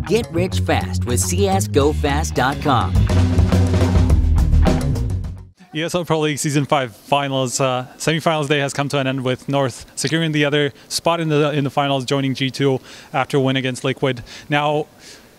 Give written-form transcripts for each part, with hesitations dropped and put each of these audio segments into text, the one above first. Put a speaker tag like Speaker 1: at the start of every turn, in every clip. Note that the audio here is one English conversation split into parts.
Speaker 1: Get rich fast with csgofast.com.
Speaker 2: ESL Pro League Season 5 finals, semi-finals day has come to an end with North securing the other spot in the finals, joining G2 after a win against Liquid. Now,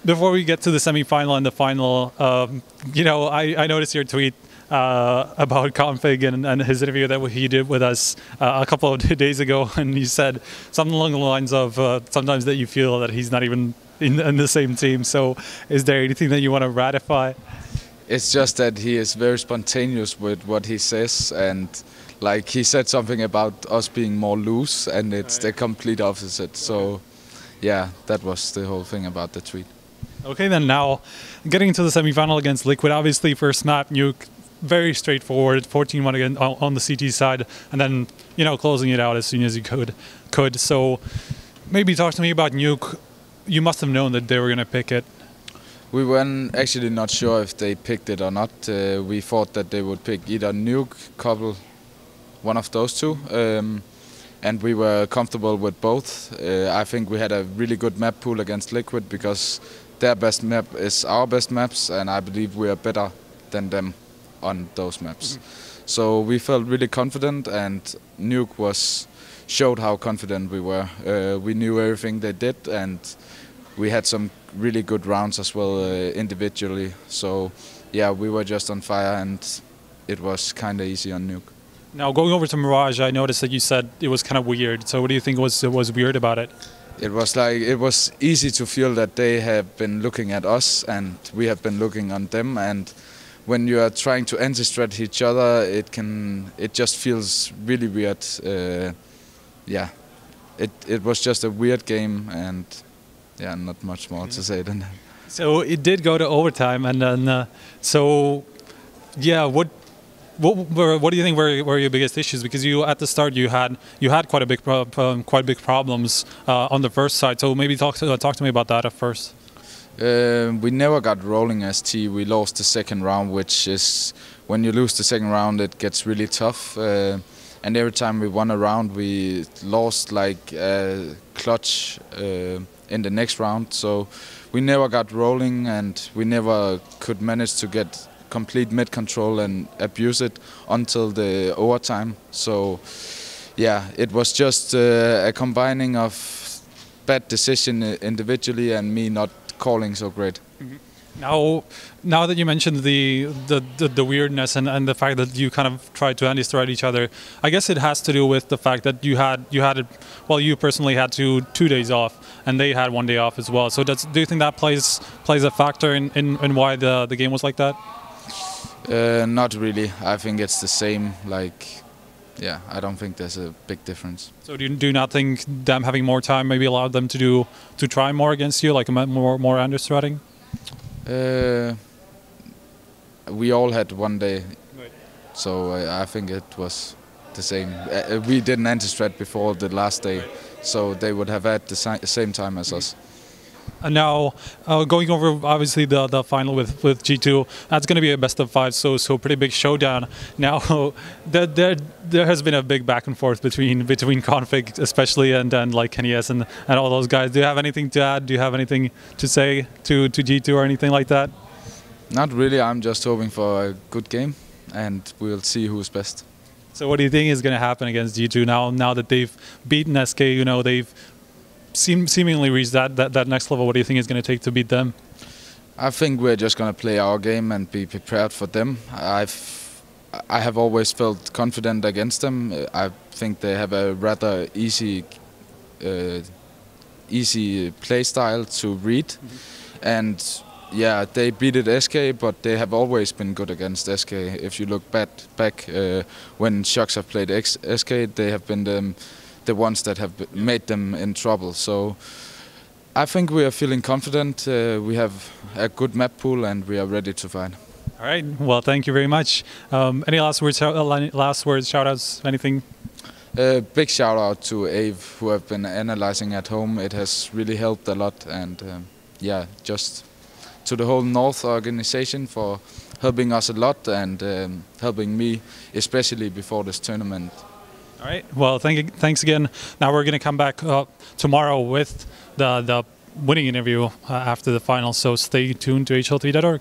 Speaker 2: before we get to the semi-final and the final, I noticed your tweet about Config and his interview that he did with us a couple of days ago, and you said something along the lines of sometimes that you feel that he's not even in the same team. So is there anything that you want to ratify?
Speaker 3: It's just that he is very spontaneous with what he says, and like he said something about us being more loose, and it's the complete opposite. So yeah, that was the whole thing about the tweet.
Speaker 2: Okay, then now getting into the semi-final against Liquid, obviously first map, Nuke, very straightforward, 14-1 again on the CT side, and then closing it out as soon as you could. So maybe talk to me about Nuke. You must have known that they were going to pick it.
Speaker 3: We weren't actually not sure if they picked it or not. We thought that they would pick either Nuke, Couple, one of those two, and we were comfortable with both. I think we had a really good map pool against Liquid because their best map is our best maps, and I believe we are better than them on those maps. So we felt really confident, and Nuke showed how confident we were. We knew everything they did, and we had some really good rounds as well individually. So yeah, we were just on fire, and it was kind of easy on Nuke.
Speaker 2: Now going over to Mirage, I noticed that you said it was kind of weird. So what do you think was weird about it?
Speaker 3: It was easy to feel that they have been looking at us and we have been looking on them, and when you are trying to anti-strat each other, it just feels really weird. Yeah, it was just a weird game, and yeah, not much more to say than that.
Speaker 2: So it did go to overtime, and then what do you think were your biggest issues? Because you at the start you had quite big problems on the first side. So maybe talk to me about that at first.
Speaker 3: We never got rolling as T. We lost the second round, which is when you lose the second round, it gets really tough. And every time we won a round, we lost like a clutch in the next round. So we never got rolling, and we never could manage to get complete mid control and abuse it until the overtime. So yeah, it was just a combining of bad decision individually and me not calling so great.
Speaker 2: Now that you mentioned the weirdness and the fact that you kind of tried to anti-strat each other, I guess it has to do with the fact that you personally had 2 days off and they had 1 day off as well. So do you think that plays a factor in why the game was like that?
Speaker 3: Not really. I think it's the same. Yeah, I don't think there's a big difference.
Speaker 2: So do you not think them having more time maybe allowed them to try more against you, like more anti-stratting?
Speaker 3: We all had 1 day, so I think it was the same. We didn't anti-strat before the last day, so they would have had the same time as us.
Speaker 2: And now, going over obviously the final with G2, that's going to be a best of 5, so pretty big showdown. Now, there has been a big back and forth between Config especially and like Mathias and all those guys. Do you have anything to add? Do you have anything to say to G2 or anything like that?
Speaker 3: Not really. I'm just hoping for a good game, and we'll see who's best.
Speaker 2: So what do you think is going to happen against G2 now that they've beaten SK? They've seemingly reached that next level. What do you think it's going to take to beat them?
Speaker 3: I think we're just going to play our game and be prepared for them. I have always felt confident against them. I think they have a rather easy play style to read, and yeah, they beat it SK, but they have always been good against SK. If you look back when Shox have played SK, they have been the ones that have made them in trouble. So I think we are feeling confident. We have a good map pool, and we are ready to fight.
Speaker 2: All right. Well, thank you very much. Any last words, shout-outs, anything?
Speaker 3: Big shout-out to Ave, who have been analyzing at home. It has really helped a lot. And yeah, just to the whole North organization for helping us a lot and helping me, especially before this tournament. All
Speaker 2: right. Well, thanks again. Now we're going to come back tomorrow with the winning interview after the final. So stay tuned to HL3.org.